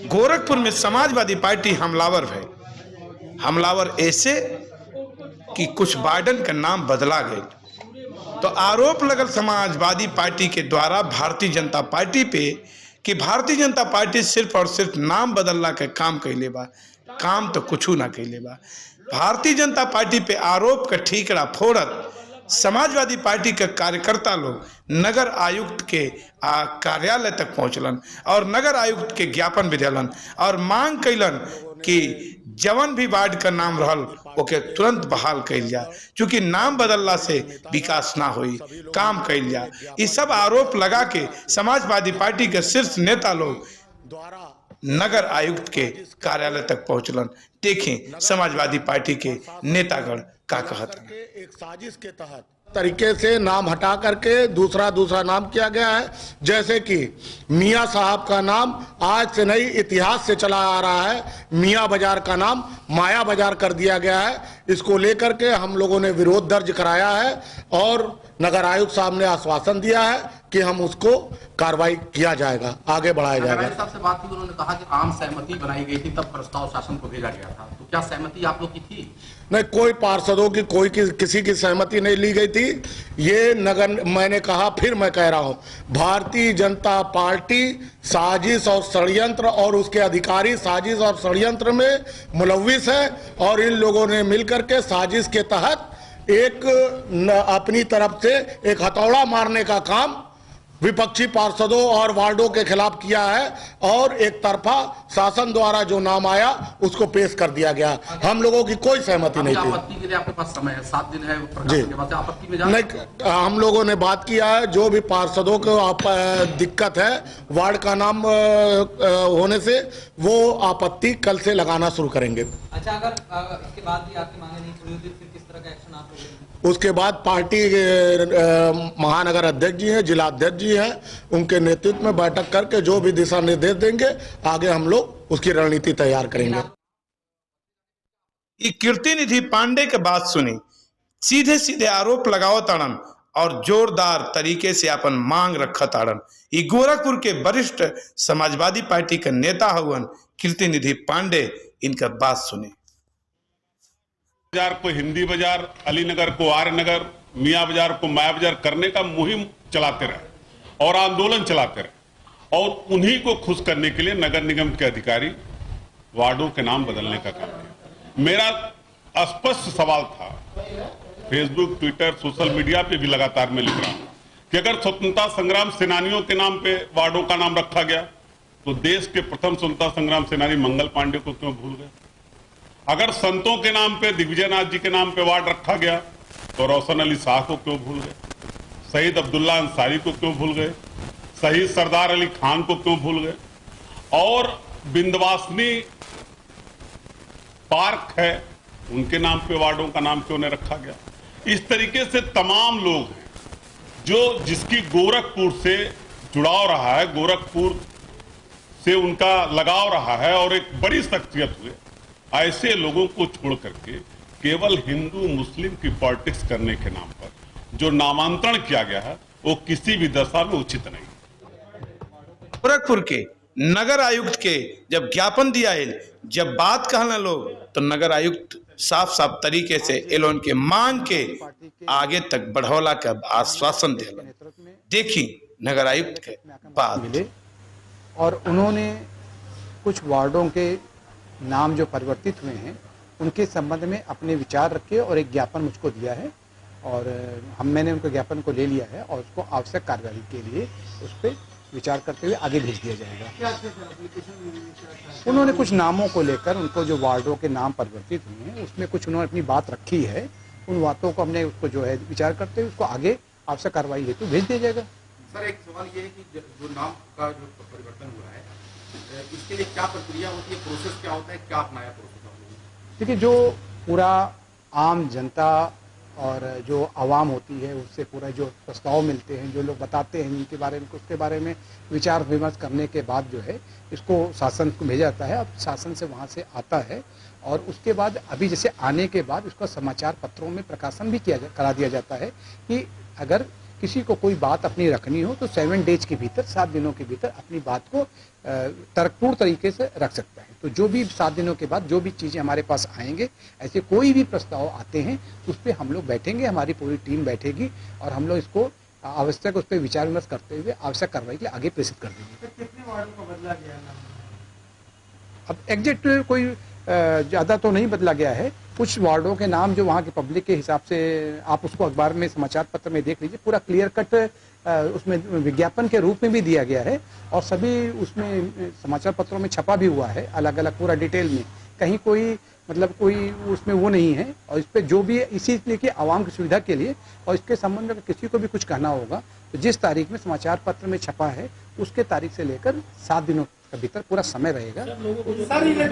गोरखपुर में समाजवादी पार्टी हमलावर है। हमलावर ऐसे कि कुछ वार्डन का नाम बदला गया। तो आरोप लगल समाजवादी पार्टी के द्वारा भारतीय जनता पार्टी पे कि भारतीय जनता पार्टी सिर्फ और सिर्फ नाम बदलना के काम कैले बा, काम तो कुछ ना कैले बा। भारतीय जनता पार्टी पे आरोप का ठीकरा फोड़त समाजवादी पार्टी के कार्यकर्ता लोग नगर आयुक्त के कार्यालय तक पहुंचलन और नगर आयुक्त के ज्ञापन भी दिलन और मांग कैलन कि जवन भी वार्ड का नाम रहल ओके तुरंत बहाल कैल जाए, क्योंकि नाम बदलला से विकास ना होई, काम कैल जाए। ये सब आरोप लगा के समाजवादी पार्टी के शीर्ष नेता लोग नगर आयुक्त के कार्यालय तक पहुंचलन। देखें समाजवादी पार्टी के नेतागण का कहते हैं। एक साजिश के तहत तरीके से नाम हटा करके दूसरा नाम किया गया है। जैसे कि मियां साहब का नाम आज से नहीं, इतिहास से चला आ रहा है। मियां बाजार का नाम माया बाजार कर दिया गया है। इसको लेकर के हम लोगों ने विरोध दर्ज कराया है और नगर आयुक्त साहब ने आश्वासन दिया है कि हम उसको कार्रवाई किया जाएगा, आगे बढ़ाया जाएगा। साहब से बात की, उन्होंने कहा कि आम सहमति बनाई गई थी, तब प्रस्ताव शासन को भेजा गया था। तो क्या सहमति आप लोग की थी? नहीं, कोई पार्षदों की किसी की सहमति नहीं ली गई थी। ये नगर, मैंने कहा फिर मैं कह रहा हूं, भारतीय जनता पार्टी साजिश और षड्यंत्र और उसके अधिकारी साजिश और षड्यंत्र में मुलव्विस है और इन लोगों ने मिलकर के साजिश के तहत एक अपनी तरफ से एक हथौड़ा मारने का काम विपक्षी पार्षदों और वार्डों के खिलाफ किया है और एक तरफा शासन द्वारा जो नाम आया उसको पेश कर दिया गया। हम लोगों की कोई सहमति नहीं थी। आपत्ति के लिए आपके पास समय है, 7 दिन है जी। के बाद आपत्ति में नहीं, हम लोगों ने बात किया है, जो भी पार्षदों को दिक्कत है वार्ड का नाम होने से, वो आपत्ति कल से लगाना शुरू करेंगे। अच्छा, अगर इसके बाद भी आपकी मांगे नहीं पूरी होती फिर किस तरह का एक्शन आप लोग? उसके बाद पार्टी महानगर अध्यक्ष जी हैं, जिला अध्यक्ष जी हैं, उनके नेतृत्व में बैठक करके जो भी दिशा निर्देश देंगे आगे हम लोग उसकी रणनीति तैयार करेंगे। ये कीर्ति निधि पांडे के बात सुनी, सीधे सीधे आरोप लगाओ ताड़न और जोरदार तरीके से अपन मांग रखा ताड़न। ये गोरखपुर के वरिष्ठ समाजवादी पार्टी के नेता हुवन कीर्ति निधि पांडे, इनका बात सुनी। बाजार को हिंदी बाजार, अलीनगर को आर्य नगर, मियां बाजार को माया बाजार करने का मुहिम चलाते रहे और आंदोलन चलाते रहे और उन्हीं को खुश करने के लिए नगर निगम के अधिकारी वार्डों के नाम बदलने का काम किया। मेरा स्पष्ट सवाल था, फेसबुक, ट्विटर, सोशल मीडिया पे भी लगातार मैं लिख रहा हूं कि अगर स्वतंत्रता संग्राम सेनानियों के नाम पे वार्डों का नाम रखा गया तो देश के प्रथम स्वतंत्रता संग्राम सेनानी मंगल पांडे को क्यों भूल गए? अगर संतों के नाम पे, दिग्विजय नाथ जी के नाम पे वार्ड रखा गया तो रोशन अली शाह को क्यों भूल गए? शहीद अब्दुल्ला अंसारी को क्यों भूल गए? शहीद सरदार अली खान को क्यों भूल गए? और विंध्यवासिनी पार्क है, उनके नाम पे वार्डों का नाम क्यों नहीं रखा गया? इस तरीके से तमाम लोग हैं जो जिसकी गोरखपुर से जुड़ाव रहा है, गोरखपुर से उनका लगाव रहा है और एक बड़ी शख्सियत हुए, ऐसे लोगों को छोड़ करके केवल हिंदू मुस्लिम की पॉलिटिक्स करने के नाम पर जो नामांतरण किया गया है वो किसी भी दशा में उचित नहीं। गोरखपुर के नगर आयुक्त के जब ज्ञापन दिया है, जब बात कहना लोग, तो नगर आयुक्त साफ साफ तरीके से एलोन के मांग के आगे तक बढ़ौला का आश्वासन दिया। देखी नगर आयुक्त के बात। और उन्होंने कुछ वार्डों के नाम जो परिवर्तित हुए हैं उनके संबंध में अपने विचार रखे और एक ज्ञापन मुझको दिया है और मैंने उनके ज्ञापन को ले लिया है और उसको आवश्यक कार्रवाई के लिए उस पर विचार करते हुए आगे भेज दिया जाएगा। उन्होंने कुछ नामों को लेकर, उनको जो वार्डों के नाम परिवर्तित हुए हैं उसमें कुछ उन्होंने अपनी बात रखी है, उन बातों को हमने उसको जो है विचार करते हुए उसको आगे आवश्यक कार्रवाई हेतु भेज दिया जाएगा। सर, एक सवाल ये है कि जो नाम का जो परिवर्तन हुआ है इसके लिए क्या प्रक्रिया होती है, प्रोसेस क्या होता है, क्या अपनाया प्रोसेस? देखिए, जो पूरा आम जनता और जो आवाम होती है उससे पूरा जो प्रस्ताव मिलते हैं, जो लोग बताते हैं इनके बारे में, उसके बारे में विचार विमर्श करने के बाद जो है इसको शासन को भेजा जाता है। अब शासन से वहाँ से आता है और उसके बाद अभी जैसे आने के बाद उसका समाचार पत्रों में प्रकाशन भी करा दिया जाता है कि अगर किसी को कोई बात अपनी रखनी हो तो 7 डेज के भीतर, 7 दिनों के भीतर अपनी बात को तर्कपूर्ण तरीके से रख सकता है। तो जो भी 7 दिनों के बाद जो भी चीज़ें हमारे पास आएंगे, ऐसे कोई भी प्रस्ताव आते हैं उस पर हम लोग बैठेंगे, हमारी पूरी टीम बैठेगी और हम लोग इसको आवश्यक उस पर विचार विमर्श करते हुए आवश्यक कार्रवाई के लिए आगे प्रेषित कर देंगे। कितने वार्डों को बदला गया है? अब एग्जैक्ट कोई ज़्यादा तो नहीं बदला गया है, कुछ वार्डों के नाम जो वहाँ के पब्लिक के हिसाब से आप उसको अखबार में, समाचार पत्र में देख लीजिए, पूरा क्लियर कट उसमें विज्ञापन के रूप में भी दिया गया है और सभी उसमें समाचार पत्रों में छपा भी हुआ है अलग अलग पूरा डिटेल में। कहीं कोई मतलब कोई उसमें वो नहीं है और इस पर जो भी इसी की आवाम की सुविधा के लिए और इसके संबंध में किसी को भी कुछ कहना होगा तो जिस तारीख में समाचार पत्र में छपा है उसके तारीख से लेकर 7 दिनों के भीतर पूरा समय रहेगा।